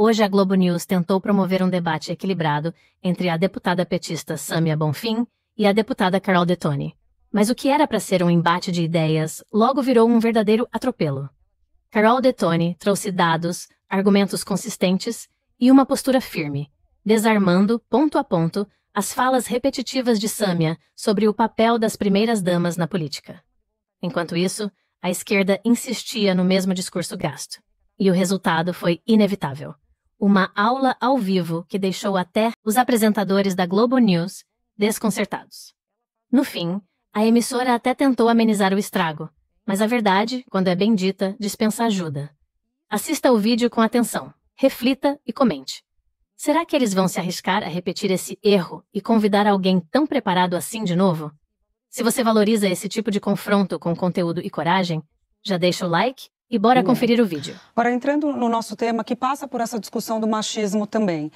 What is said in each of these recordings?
Hoje a Globo News tentou promover um debate equilibrado entre a deputada petista Sâmia Bonfim e a deputada Carol Detoni. Mas o que era para ser um embate de ideias logo virou um verdadeiro atropelo. Carol Detoni trouxe dados, argumentos consistentes e uma postura firme, desarmando, ponto a ponto, as falas repetitivas de Sâmia sobre o papel das primeiras-damas na política. Enquanto isso, a esquerda insistia no mesmo discurso gasto. E o resultado foi inevitável. Uma aula ao vivo que deixou até os apresentadores da Globo News desconcertados. No fim, a emissora até tentou amenizar o estrago, mas a verdade, quando é bem dita, dispensa ajuda. Assista o vídeo com atenção, reflita e comente. Será que eles vão se arriscar a repetir esse erro e convidar alguém tão preparado assim de novo? Se você valoriza esse tipo de confronto com conteúdo e coragem, já deixa o like e bora conferir o vídeo. Agora, entrando no nosso tema, que passa por essa discussão do machismo também.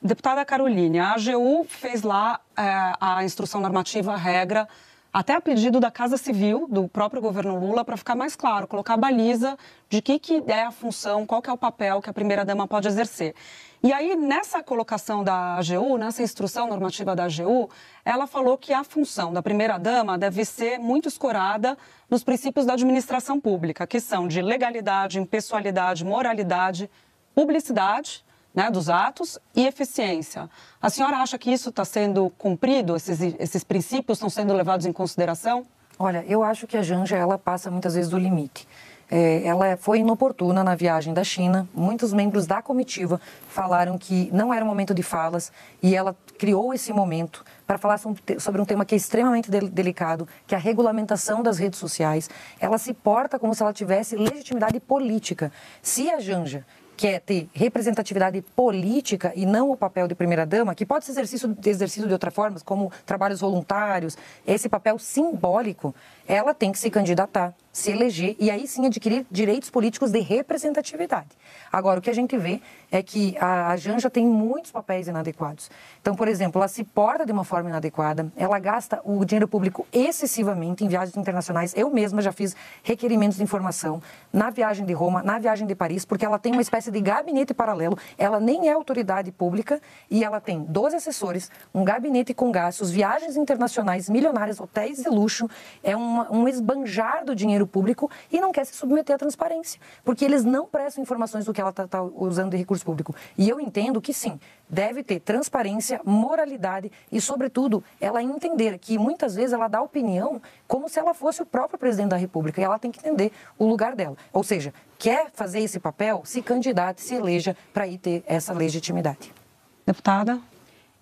Deputada Caroline, a AGU fez lá a instrução normativa, a regra, até a pedido da Casa Civil, do próprio governo Lula, para ficar mais claro, colocar a baliza de que é a função, qual que é o papel que a primeira-dama pode exercer. E aí, nessa colocação da AGU, nessa instrução normativa da AGU, ela falou que a função da primeira-dama deve ser muito escorada nos princípios da administração pública, que são de legalidade, impessoalidade, moralidade, publicidade, né, dos atos e eficiência. A senhora acha que isso está sendo cumprido, esses princípios estão sendo levados em consideração? Olha, eu acho que a Janja, ela passa muitas vezes do limite. Ela foi inoportuna na viagem da China, muitos membros da comitiva falaram que não era um momento de falas e ela criou esse momento para falar sobre um tema que é extremamente delicado, que é a regulamentação das redes sociais. Ela se porta como se ela tivesse legitimidade política. Se a Janja quer ter representatividade política e não o papel de primeira-dama, que pode ser exercido de outra forma, como trabalhos voluntários, esse papel simbólico, ela tem que se candidatar, se eleger e aí sim adquirir direitos políticos de representatividade. Agora, o que a gente vê é que a Janja tem muitos papéis inadequados. Então, por exemplo, ela se porta de uma forma inadequada, ela gasta o dinheiro público excessivamente em viagens internacionais. Eu mesma já fiz requerimentos de informação na viagem de Roma, na viagem de Paris, porque ela tem uma espécie de gabinete paralelo, ela nem é autoridade pública e ela tem 12 assessores, um gabinete com gastos, viagens internacionais milionárias, hotéis de luxo, é um esbanjar do dinheiro público e não quer se submeter à transparência, porque eles não prestam informações do que ela está usando de recurso público. E eu entendo que sim, deve ter transparência, moralidade e, sobretudo, ela entender que muitas vezes ela dá opinião como se ela fosse o próprio presidente da República e ela tem que entender o lugar dela. Ou seja, quer fazer esse papel, se candidate, se eleja para ir ter essa legitimidade. Deputada?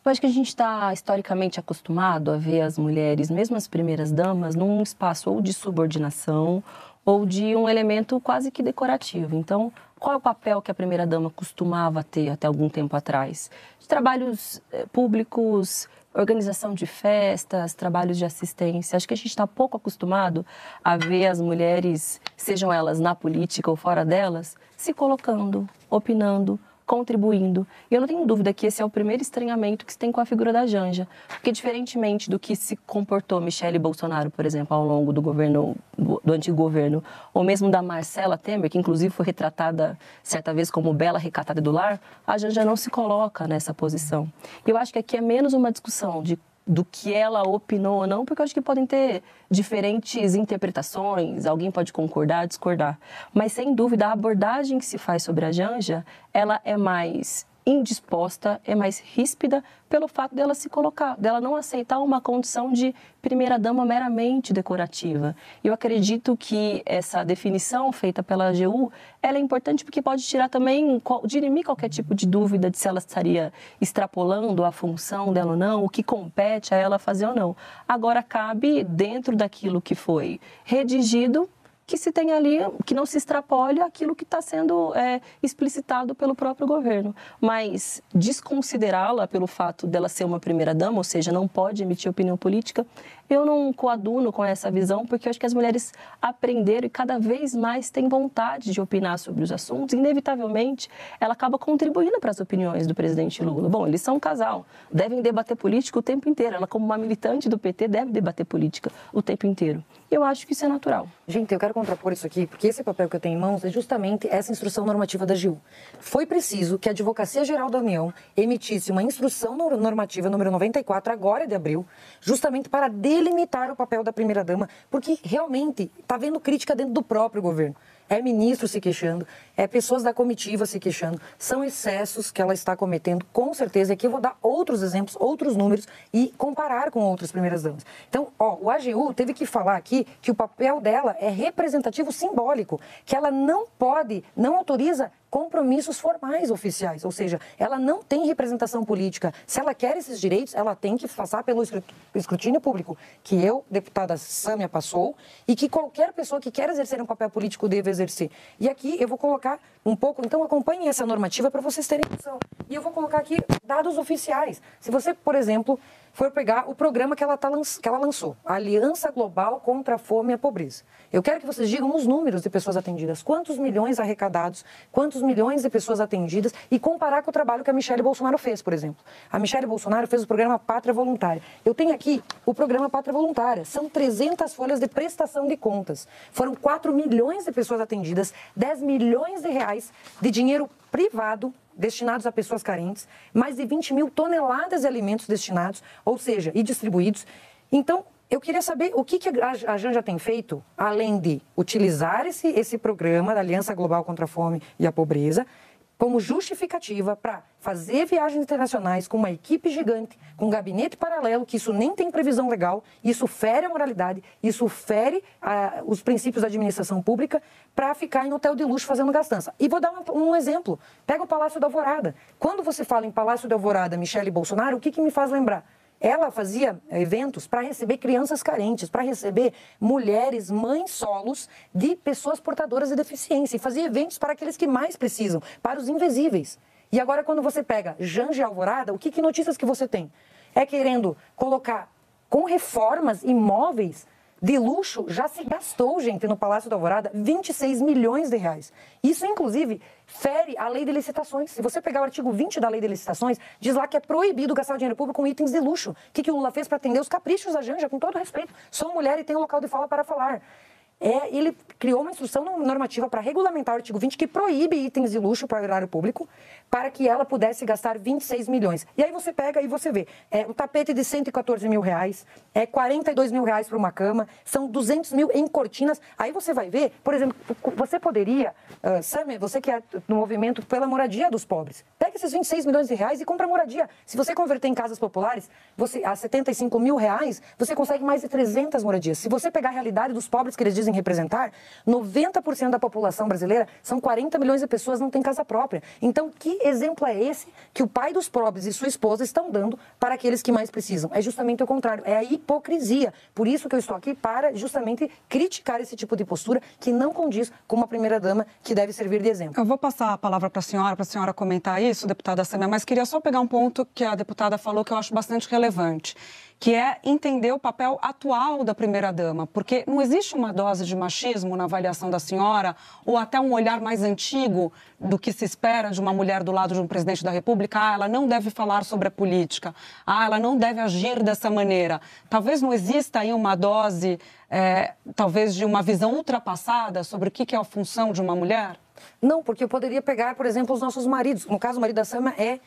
Eu acho que a gente está historicamente acostumado a ver as mulheres, mesmo as primeiras damas, num espaço ou de subordinação ou de um elemento quase que decorativo. Então, qual é o papel que a primeira-dama costumava ter até algum tempo atrás? De trabalhos públicos, organização de festas, trabalhos de assistência. Acho que a gente está pouco acostumado a ver as mulheres, sejam elas na política ou fora delas, se colocando, opinando, contribuindo. E eu não tenho dúvida que esse é o primeiro estranhamento que se tem com a figura da Janja. Porque, diferentemente do que se comportou Michele Bolsonaro, por exemplo, ao longo do governo, do antigo governo, ou mesmo da Marcela Temer, que inclusive foi retratada certa vez como bela recatada do lar, a Janja não se coloca nessa posição. E eu acho que aqui é menos uma discussão do que ela opinou ou não, porque eu acho que podem ter diferentes interpretações, alguém pode concordar, discordar. Mas, sem dúvida, a abordagem que se faz sobre a Janja, ela é mais indisposta, é mais ríspida pelo fato dela se colocar, dela não aceitar uma condição de primeira-dama meramente decorativa. Eu acredito que essa definição feita pela AGU, ela é importante porque pode tirar também, dirimir qualquer tipo de dúvida de se ela estaria extrapolando a função dela ou não, o que compete a ela fazer ou não. Agora, cabe, dentro daquilo que foi redigido, que se tenha ali, que não se extrapole aquilo que está sendo explicitado pelo próprio governo. Mas desconsiderá-la pelo fato dela ser uma primeira-dama, ou seja, não pode emitir opinião política, eu não coaduno com essa visão, porque eu acho que as mulheres aprenderam e cada vez mais têm vontade de opinar sobre os assuntos. Inevitavelmente, ela acaba contribuindo para as opiniões do presidente Lula. Bom, eles são um casal, devem debater política o tempo inteiro. Ela, como uma militante do PT, deve debater política o tempo inteiro. e eu acho que isso é natural. Gente, eu quero contrapor isso aqui, porque esse papel que eu tenho em mãos é justamente essa instrução normativa da AGU. Foi preciso que a Advocacia Geral da União emitisse uma instrução normativa número 94, agora de abril, justamente para delimitar o papel da primeira-dama, porque realmente está havendo crítica dentro do próprio governo. É ministro se queixando, é pessoas da comitiva se queixando, são excessos que ela está cometendo, com certeza. Aqui eu vou dar outros exemplos, outros números e comparar com outras primeiras-damas. Então, o AGU teve que falar aqui que o papel dela é representativo simbólico, que ela não pode, não autoriza compromissos formais oficiais, ou seja, ela não tem representação política. Se ela quer esses direitos, ela tem que passar pelo escrutínio público, que eu, deputada Sâmia, passou, e que qualquer pessoa que quer exercer um papel político deve exercer. E aqui eu vou colocar um pouco, então acompanhem essa normativa para vocês terem noção. E eu vou colocar aqui dados oficiais. Se você, por exemplo, for pegar o programa que ela lançou, a Aliança Global contra a Fome e a Pobreza. Eu quero que vocês digam os números de pessoas atendidas, quantos milhões arrecadados, quantos milhões de pessoas atendidas, e comparar com o trabalho que a Michele Bolsonaro fez, por exemplo. A Michele Bolsonaro fez o programa Pátria Voluntária. Eu tenho aqui o programa Pátria Voluntária. São 300 folhas de prestação de contas. Foram 4 milhões de pessoas atendidas, 10 milhões de reais de dinheiro privado destinados a pessoas carentes, mais de 20 mil toneladas de alimentos destinados, ou seja, e distribuídos. Então, eu queria saber o que a Janja tem feito, além de utilizar esse programa da Aliança Global contra a Fome e a Pobreza como justificativa para fazer viagens internacionais com uma equipe gigante, com um gabinete paralelo, que isso nem tem previsão legal, isso fere a moralidade, isso fere os princípios da administração pública, para ficar em hotel de luxo fazendo gastança. E vou dar um exemplo. Pega o Palácio da Alvorada. Quando você fala em Palácio da Alvorada, Michele Bolsonaro, o que me faz lembrar? Ela fazia eventos para receber crianças carentes, para receber mulheres, mães solos de pessoas portadoras de deficiência. E fazia eventos para aqueles que mais precisam, para os invisíveis. E agora, quando você pega Janja Alvorada, que notícias que você tem? É querendo colocar com reformas imóveis de luxo, já se gastou, gente, no Palácio da Alvorada, 26 milhões de reais. Isso, inclusive, fere a lei de licitações. Se você pegar o artigo 20 da lei de licitações, diz lá que é proibido gastar dinheiro público com itens de luxo. O que o Lula fez para atender os caprichos da Janja, com todo respeito? Sou mulher e tenho local de fala para falar. Ele criou uma instrução normativa para regulamentar o artigo 20 que proíbe itens de luxo para o erário público, para que ela pudesse gastar 26 milhões. E aí você pega e você vê, o tapete de 114 mil reais, 42 mil reais para uma cama, são 200 mil em cortinas. Aí você vai ver, por exemplo, você poderia, Sâmia, você que é no movimento pela moradia dos pobres, pega esses 26 milhões de reais e compra moradia. Se você converter em casas populares, a 75 mil reais, você consegue mais de 300 moradias. Se você pegar a realidade dos pobres que eles dizem representar, 90% da população brasileira, são 40 milhões de pessoas não têm casa própria. Então, que exemplo é esse que o pai dos pobres e sua esposa estão dando para aqueles que mais precisam? É justamente o contrário, é a hipocrisia. Por isso que eu estou aqui, para justamente criticar esse tipo de postura que não condiz com uma primeira-dama que deve servir de exemplo. Eu vou passar a palavra para a senhora comentar isso, deputada Sâmia, mas queria só pegar um ponto que a deputada falou que eu acho bastante relevante, que é entender o papel atual da primeira-dama, porque não existe uma dose de machismo na avaliação da senhora, ou até um olhar mais antigo do que se espera de uma mulher do lado de um presidente da República. Ela não deve falar sobre a política, ela não deve agir dessa maneira. Talvez não exista aí uma dose, talvez de uma visão ultrapassada sobre o que é a função de uma mulher? Não, porque eu poderia pegar, por exemplo, os nossos maridos. No caso, o marido da Sâmia é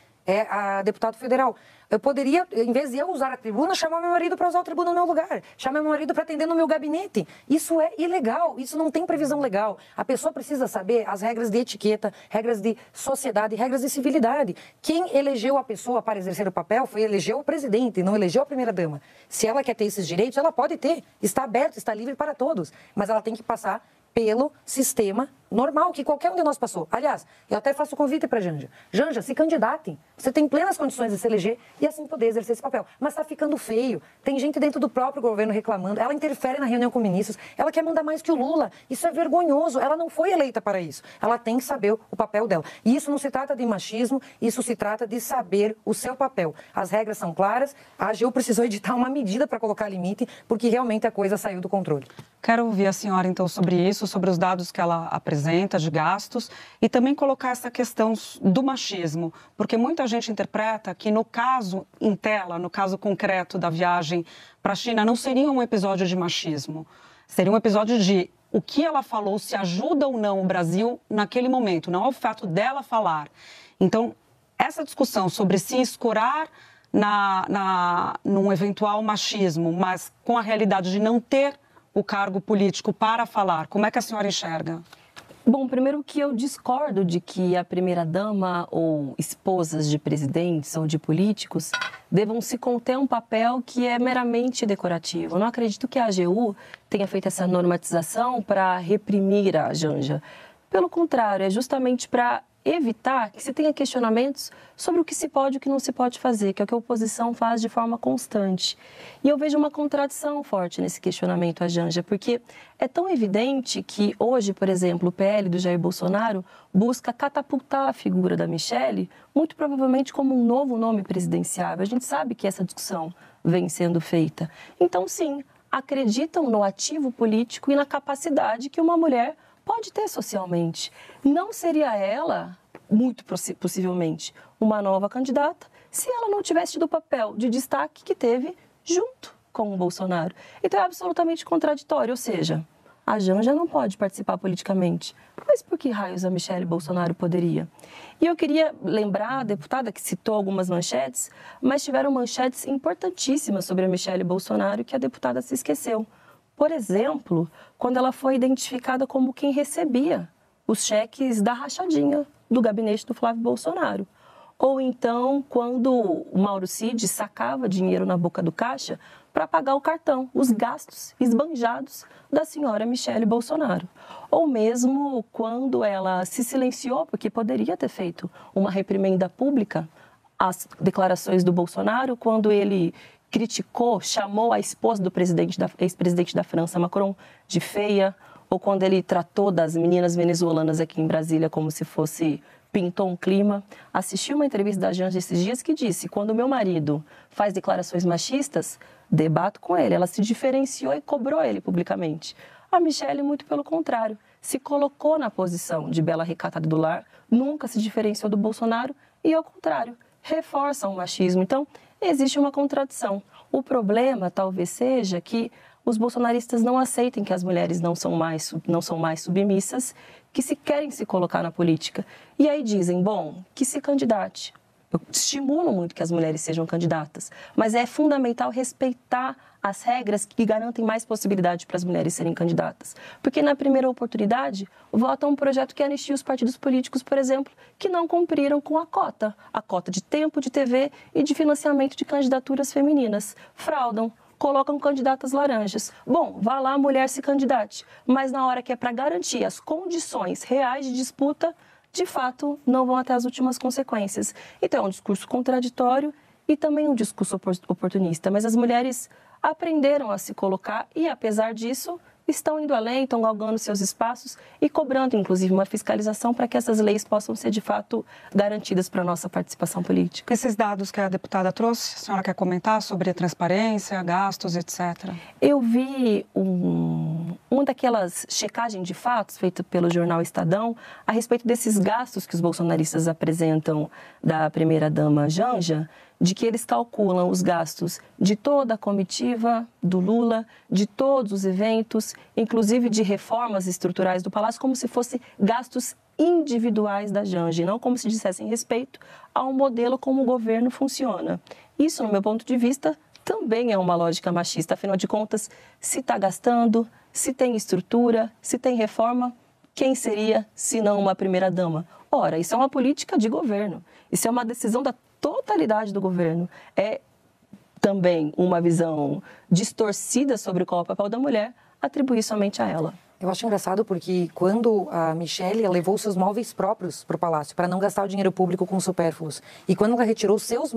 a deputada federal. Eu poderia, em vez de eu usar a tribuna, chamar meu marido para usar a tribuna no meu lugar. Chamar meu marido para atender no meu gabinete. Isso é ilegal, isso não tem previsão legal. A pessoa precisa saber as regras de etiqueta, regras de sociedade, regras de civilidade. Quem elegeu a pessoa para exercer o papel elegeu o presidente, não elegeu a primeira-dama. Se ela quer ter esses direitos, ela pode ter. Está aberto, está livre para todos. Mas ela tem que passar pelo sistema normal, que qualquer um de nós passou. Aliás, eu até faço convite para a Janja. Janja, se candidatem. Você tem plenas condições de se eleger e assim poder exercer esse papel. Mas está ficando feio. Tem gente dentro do próprio governo reclamando. Ela interfere na reunião com ministros. Ela quer mandar mais que o Lula. Isso é vergonhoso. Ela não foi eleita para isso. Ela tem que saber o papel dela. E isso não se trata de machismo, isso se trata de saber o seu papel. As regras são claras. A AGU precisou editar uma medida para colocar limite, porque realmente a coisa saiu do controle. Quero ouvir a senhora, então, sobre isso, sobre os dados que ela apresenta de gastos e também colocar essa questão do machismo, porque muita gente interpreta que no caso em tela, no caso concreto da viagem para a China, não seria um episódio de machismo. Seria um episódio de o que ela falou, se ajuda ou não o Brasil naquele momento, não é o fato dela falar. Então, essa discussão sobre se escorar num eventual machismo, mas com a realidade de não ter o cargo político para falar, como é que a senhora enxerga? Bom, primeiro que eu discordo de que a primeira-dama ou esposas de presidentes ou de políticos devam se conter um papel que é meramente decorativo. Eu não acredito que a AGU tenha feito essa normatização para reprimir a Janja. Pelo contrário, é justamente para evitar que se tenha questionamentos sobre o que se pode e o que não se pode fazer, que é o que a oposição faz de forma constante. E eu vejo uma contradição forte nesse questionamento à Janja, porque é tão evidente que hoje, por exemplo, o PL do Jair Bolsonaro busca catapultar a figura da Michelle, muito provavelmente como um novo nome presidenciável. A gente sabe que essa discussão vem sendo feita. Então, sim, acreditam no ativo político e na capacidade que uma mulher pode ter socialmente. Não seria ela, muito possivelmente, uma nova candidata se ela não tivesse tido o papel de destaque que teve junto com o Bolsonaro. Então é absolutamente contraditório, ou seja, a Janja não pode participar politicamente. Mas por que raios a Michelle Bolsonaro poderia? E eu queria lembrar a deputada que citou algumas manchetes, mas tiveram manchetes importantíssimas sobre a Michelle Bolsonaro que a deputada se esqueceu. Por exemplo, quando ela foi identificada como quem recebia os cheques da rachadinha do gabinete do Flávio Bolsonaro. Ou então, quando o Mauro Cid sacava dinheiro na boca do caixa para pagar o cartão, os gastos esbanjados da senhora Michelle Bolsonaro. Ou mesmo quando ela se silenciou, porque poderia ter feito uma reprimenda pública às declarações do Bolsonaro, quando ele criticou, chamou a esposa do ex-presidente da França, Macron, de feia, ou quando ele tratou das meninas venezuelanas aqui em Brasília como se fosse, pintou um clima. Assisti uma entrevista da Janja esses dias que disse, quando meu marido faz declarações machistas, debato com ele. Ela se diferenciou e cobrou ele publicamente. A Michelle, muito pelo contrário, se colocou na posição de bela recatada do lar, nunca se diferenciou do Bolsonaro e, ao contrário, reforça o machismo. Então, existe uma contradição. O problema talvez seja que os bolsonaristas não aceitem que as mulheres não são mais submissas, que se querem se colocar na política. E aí dizem, bom, que se candidate. Eu estimulo muito que as mulheres sejam candidatas, mas é fundamental respeitar as regras que garantem mais possibilidade para as mulheres serem candidatas. Porque na primeira oportunidade, votam um projeto que anistia os partidos políticos, por exemplo, que não cumpriram com a cota de tempo de TV e de financiamento de candidaturas femininas. Fraudam, colocam candidatas laranjas. Bom, vá lá, a mulher se candidate, mas na hora que é para garantir as condições reais de disputa, de fato, não vão até as últimas consequências. Então, é um discurso contraditório e também um discurso oportunista. Mas as mulheres aprenderam a se colocar e, apesar disso, estão indo além, estão galgando seus espaços e cobrando, inclusive, uma fiscalização para que essas leis possam ser, de fato, garantidas para a nossa participação política. Esses dados que a deputada trouxe, a senhora quer comentar sobre a transparência, gastos, etc.? Eu vi uma daquelas checagens de fatos feita pelo jornal Estadão a respeito desses gastos que os bolsonaristas apresentam da primeira-dama Janja, de que eles calculam os gastos de toda a comitiva do Lula, de todos os eventos, inclusive de reformas estruturais do Palácio, como se fossem gastos individuais da Janja, e não como se dissessem respeito ao modelo como o governo funciona. Isso, no meu ponto de vista, também é uma lógica machista. Afinal de contas, se está gastando, se tem estrutura, se tem reforma, quem seria, se não uma primeira-dama? Ora, isso é uma política de governo, isso é uma decisão da totalidade do governo. É também uma visão distorcida sobre qual é o papel da mulher, atribuir somente a ela. Eu acho engraçado porque quando a Michelle levou seus móveis próprios para o palácio, para não gastar o dinheiro público com supérfluos, e quando ela retirou seus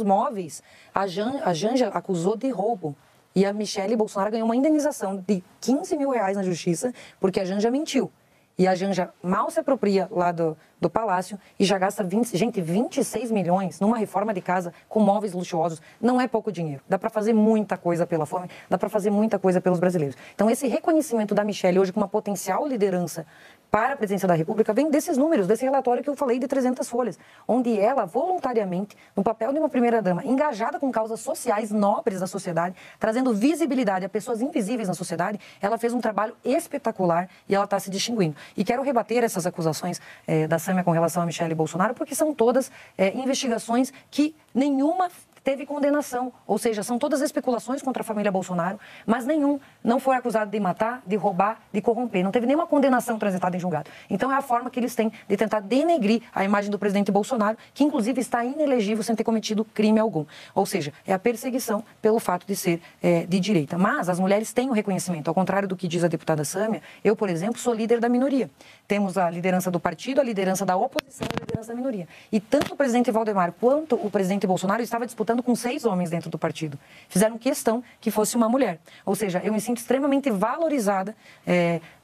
móveis, a Janja acusou de roubo. E a Michelle Bolsonaro ganhou uma indenização de R$15 mil na justiça, porque a Janja mentiu. E a Janja mal se apropria lá do palácio e já gasta 26 milhões numa reforma de casa com móveis luxuosos. Não é pouco dinheiro. Dá para fazer muita coisa pela fome, dá para fazer muita coisa pelos brasileiros. Então, esse reconhecimento da Michelle hoje com uma potencial liderança para a presidência da República vem desses números, desse relatório que eu falei de 300 folhas, onde ela voluntariamente, no papel de uma primeira-dama, engajada com causas sociais nobres da sociedade, trazendo visibilidade a pessoas invisíveis na sociedade, ela fez um trabalho espetacular e ela está se distinguindo. E quero rebater essas acusações da Sâmia com relação a Michele Bolsonaro, porque são todas investigações que nenhuma teve condenação, ou seja, são todas especulações contra a família Bolsonaro, mas nenhum não foi acusado de matar, de roubar, de corromper. Não teve nenhuma condenação transitada em julgado. Então é a forma que eles têm de tentar denegrir a imagem do presidente Bolsonaro, que inclusive está inelegível sem ter cometido crime algum. Ou seja, é a perseguição pelo fato de ser de direita. Mas as mulheres têm o reconhecimento. Ao contrário do que diz a deputada Sâmia, eu, por exemplo, sou líder da minoria. Temos a liderança do partido, a liderança da oposição e a liderança da minoria. E tanto o presidente Valdemar quanto o presidente Bolsonaro estavam disputando com 6 homens dentro do partido. Fizeram questão que fosse uma mulher. Ou seja, eu me sinto extremamente valorizada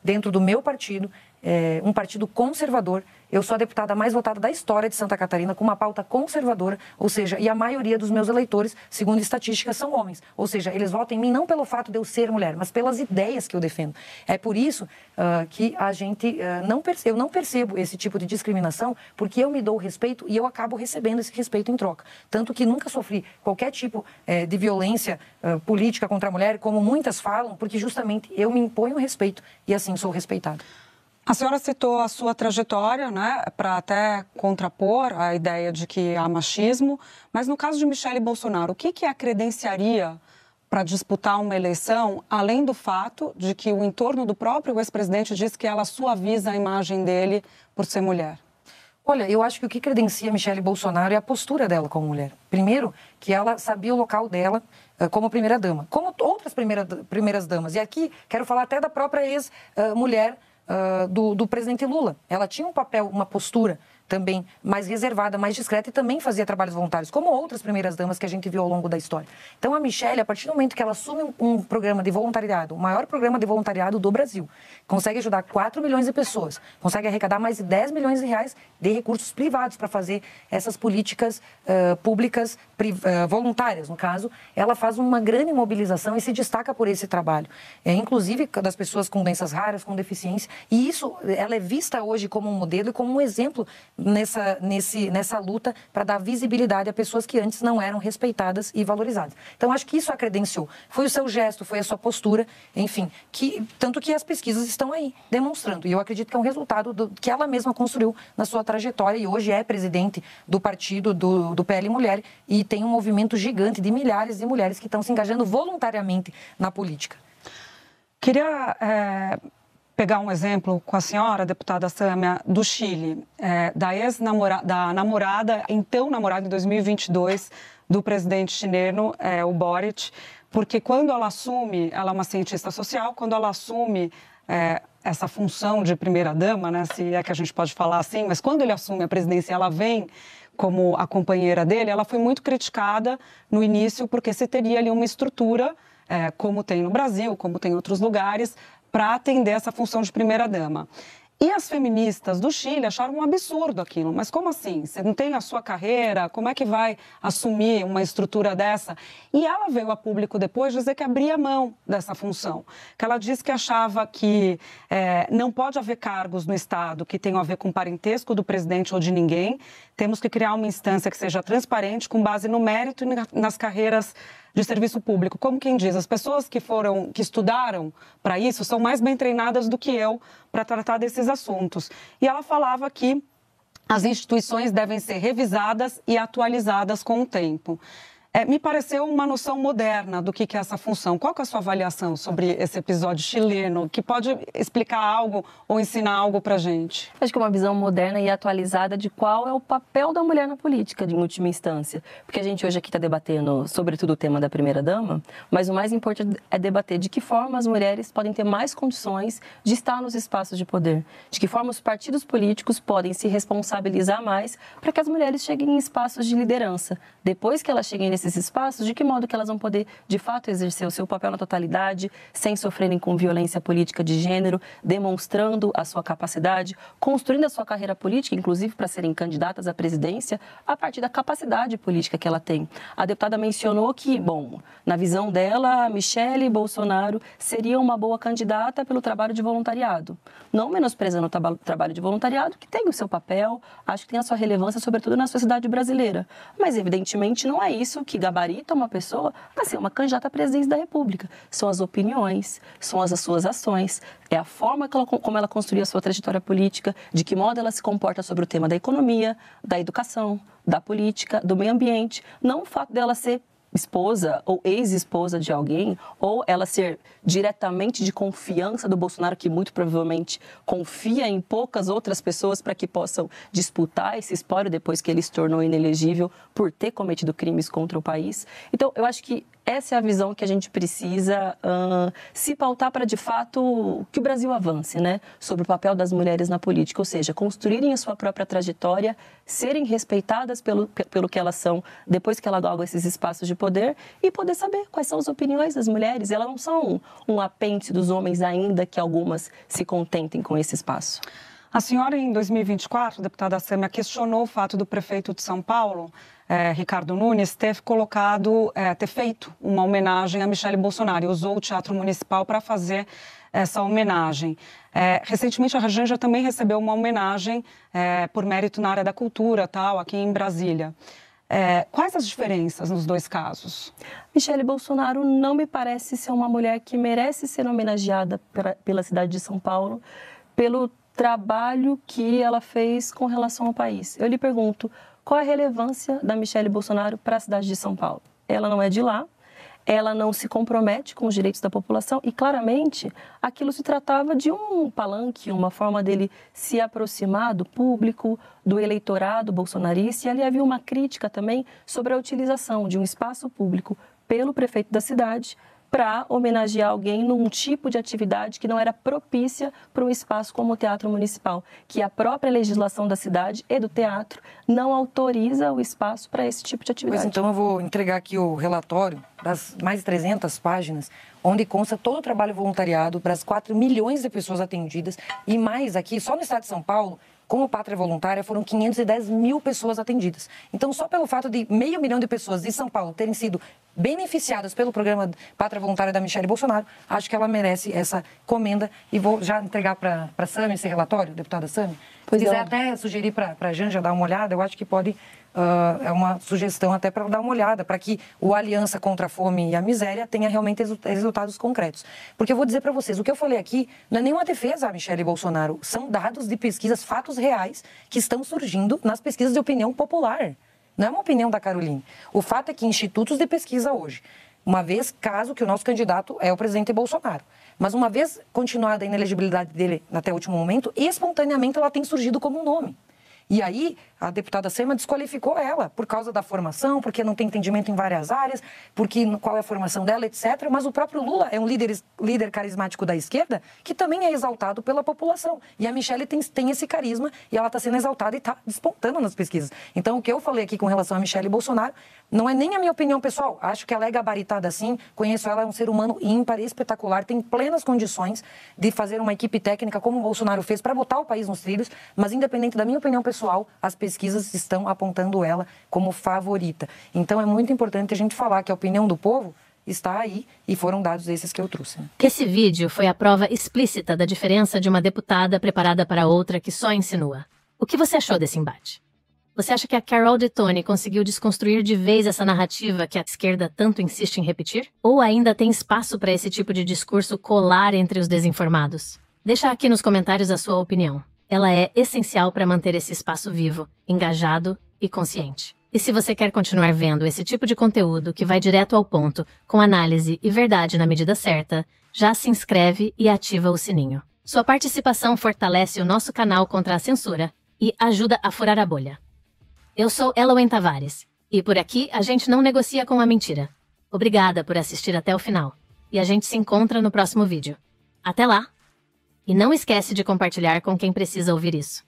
dentro do meu partido, um partido conservador. Eu sou a deputada mais votada da história de Santa Catarina, com uma pauta conservadora, ou seja, e a maioria dos meus eleitores, segundo estatísticas, são homens. Ou seja, eles votam em mim não pelo fato de eu ser mulher, mas pelas ideias que eu defendo. É por isso que a gente eu não percebo esse tipo de discriminação, porque eu me dou respeito e eu acabo recebendo esse respeito em troca. Tanto que nunca sofri qualquer tipo de violência política contra a mulher, como muitas falam, porque justamente eu me imponho respeito e assim sou respeitada. A senhora citou a sua trajetória, né, para até contrapor a ideia de que há machismo, mas no caso de Michele Bolsonaro, o que a credenciaria para disputar uma eleição, além do fato de que o entorno do próprio ex-presidente diz que ela suaviza a imagem dele por ser mulher? Olha, eu acho que o que credencia Michele Bolsonaro é a postura dela como mulher. Primeiro, que ela sabia o local dela como primeira-dama, como outras primeiras-damas. E aqui quero falar até da própria ex-mulher do presidente Lula. Ela tinha um papel, uma postura também mais reservada, mais discreta e também fazia trabalhos voluntários, como outras primeiras-damas que a gente viu ao longo da história. Então, a Michele, a partir do momento que ela assume um programa de voluntariado, o maior programa de voluntariado do Brasil, consegue ajudar 4 milhões de pessoas, consegue arrecadar mais de 10 milhões de reais de recursos privados para fazer essas políticas públicas voluntárias, no caso, ela faz uma grande mobilização e se destaca por esse trabalho. Inclusive das pessoas com doenças raras, com deficiência, e isso, ela é vista hoje como um modelo e como um exemplo nessa luta para dar visibilidade a pessoas que antes não eram respeitadas e valorizadas. Então, acho que isso a credenciou. Foi o seu gesto, foi a sua postura, enfim, tanto que as pesquisas estão aí demonstrando. E eu acredito que é um resultado que ela mesma construiu na sua trajetória e hoje é presidente do partido do PL Mulher e tem um movimento gigante de milhares de mulheres que estão se engajando voluntariamente na política. Queria pegar um exemplo com a senhora, deputada Sâmia, do Chile, da namorada, então namorada em 2022, do presidente chileno, o Boric, porque quando ela assume, ela é uma cientista social, quando ela assume essa função de primeira-dama, né, se é que a gente pode falar assim, mas quando ele assume a presidência, ela vem como a companheira dele, ela foi muito criticada no início, porque se teria ali uma estrutura, como tem no Brasil, como tem em outros lugares, para atender essa função de primeira-dama. E as feministas do Chile acharam um absurdo aquilo. Mas como assim? Você não tem a sua carreira? Como é que vai assumir uma estrutura dessa? E ela veio a público depois dizer que abria mão dessa função. Que ela disse que achava que não pode haver cargos no Estado que tenham a ver com parentesco do presidente ou de ninguém. Temos que criar uma instância que seja transparente, com base no mérito e nas carreiras de serviço público. Como quem diz, as pessoas que estudaram para isso são mais bem treinadas do que eu para tratar desses assuntos. E ela falava que as instituições devem ser revisadas e atualizadas com o tempo. Me pareceu uma noção moderna do que é essa função. Qual que é a sua avaliação sobre esse episódio chileno, que pode explicar algo ou ensinar algo para a gente? Acho que é uma visão moderna e atualizada de qual é o papel da mulher na política, em última instância. Porque a gente hoje aqui está debatendo, sobretudo, o tema da primeira-dama, mas o mais importante é debater de que forma as mulheres podem ter mais condições de estar nos espaços de poder, de que forma os partidos políticos podem se responsabilizar mais para que as mulheres cheguem em espaços de liderança. Depois que elas cheguem nesses esses espaços, de que modo que elas vão poder, de fato, exercer o seu papel na totalidade, sem sofrerem com violência política de gênero, demonstrando a sua capacidade, construindo a sua carreira política, inclusive para serem candidatas à presidência, a partir da capacidade política que ela tem. A deputada mencionou que, bom, na visão dela, a Michele Bolsonaro seria uma boa candidata pelo trabalho de voluntariado. Não menosprezando o trabalho de voluntariado, que tem o seu papel, acho que tem a sua relevância, sobretudo na sociedade brasileira. Mas, evidentemente, não é isso que gabarita uma pessoa a ser uma candidata à presidência da República. São as opiniões, são as suas ações, é a forma como ela construiu a sua trajetória política, de que modo ela se comporta sobre o tema da economia, da educação, da política, do meio ambiente. Não o fato dela ser esposa ou ex-esposa de alguém, ou ela ser diretamente de confiança do Bolsonaro, que muito provavelmente confia em poucas outras pessoas para que possam disputar esse espólio depois que ele se tornou inelegível por ter cometido crimes contra o país. Então, eu acho que essa é a visão que a gente precisa se pautar para, de fato, que o Brasil avance, né? Sobre o papel das mulheres na política, ou seja, construírem a sua própria trajetória, serem respeitadas pelo que elas são depois que elas galgam esses espaços de poder e poder saber quais são as opiniões das mulheres. Elas não são um apêndice dos homens, ainda que algumas se contentem com esse espaço. A senhora, em 2024, deputada Sâmia, questionou o fato do prefeito de São Paulo, Ricardo Nunes, ter feito uma homenagem a Michele Bolsonaro e usou o Teatro Municipal para fazer essa homenagem. Recentemente, a Janja também recebeu uma homenagem por mérito na área da cultura, aqui em Brasília. Quais as diferenças nos dois casos? Michele Bolsonaro não me parece ser uma mulher que merece ser homenageada pela cidade de São Paulo, pelo trabalho que ela fez com relação ao país. Eu lhe pergunto, qual é a relevância da Michele Bolsonaro para a cidade de São Paulo? Ela não é de lá, ela não se compromete com os direitos da população e, claramente, aquilo se tratava de um palanque, uma forma dele se aproximar do público, do eleitorado bolsonarista. E ali havia uma crítica também sobre a utilização de um espaço público pelo prefeito da cidade para homenagear alguém num tipo de atividade que não era propícia para um espaço como o Teatro Municipal, que a própria legislação da cidade e do teatro não autoriza o espaço para esse tipo de atividade. Pois então eu vou entregar aqui o relatório das mais de 300 páginas, onde consta todo o trabalho voluntariado para as 4 milhões de pessoas atendidas e mais aqui, só no estado de São Paulo, como Pátria Voluntária, foram 510 mil pessoas atendidas. Então, só pelo fato de 500 mil de pessoas de São Paulo terem sido beneficiadas pelo programa Pátria Voluntária da Michele Bolsonaro, acho que ela merece essa comenda. E vou já entregar para a Sâmia esse relatório, deputada Sâmia. Se quiser até sugerir para a Janja dar uma olhada, eu acho que pode... é uma sugestão até para dar uma olhada, para que o Aliança contra a Fome e a Miséria tenha realmente resultados concretos. Porque eu vou dizer para vocês, o que eu falei aqui não é nenhuma defesa a Michele Bolsonaro, são dados de pesquisas, fatos reais, que estão surgindo nas pesquisas de opinião popular. Não é uma opinião da Caroline. O fato é que institutos de pesquisa hoje, uma vez caso que o nosso candidato é o presidente Bolsonaro, mas uma vez continuada a inelegibilidade dele até o último momento, espontaneamente ela tem surgido como um nome. E aí, a deputada Sâmia desqualificou ela por causa da formação, porque não tem entendimento em várias áreas, porque qual é a formação dela, etc. Mas o próprio Lula é um líder carismático da esquerda que também é exaltado pela população. E a Michele tem esse carisma e ela está sendo exaltada e está despontando nas pesquisas. Então, o que eu falei aqui com relação a Michele Bolsonaro não é nem a minha opinião pessoal. Acho que ela é gabaritada assim, conheço ela, é um ser humano ímpar, espetacular, tem plenas condições de fazer uma equipe técnica como o Bolsonaro fez para botar o país nos trilhos, mas independente da minha opinião pessoal, as pesquisas estão apontando ela como favorita. Então é muito importante a gente falar que a opinião do povo está aí e foram dados esses que eu trouxe. Esse vídeo foi a prova explícita da diferença de uma deputada preparada para outra que só insinua. O que você achou desse embate? Você acha que a Carol Detoni conseguiu desconstruir de vez essa narrativa que a esquerda tanto insiste em repetir? Ou ainda tem espaço para esse tipo de discurso colar entre os desinformados? Deixa aqui nos comentários a sua opinião. Ela é essencial para manter esse espaço vivo, engajado e consciente. E se você quer continuar vendo esse tipo de conteúdo que vai direto ao ponto, com análise e verdade na medida certa, já se inscreve e ativa o sininho. Sua participação fortalece o nosso canal contra a censura e ajuda a furar a bolha. Eu sou Elowen Tavares, e por aqui a gente não negocia com a mentira. Obrigada por assistir até o final, e a gente se encontra no próximo vídeo. Até lá! E não esquece de compartilhar com quem precisa ouvir isso.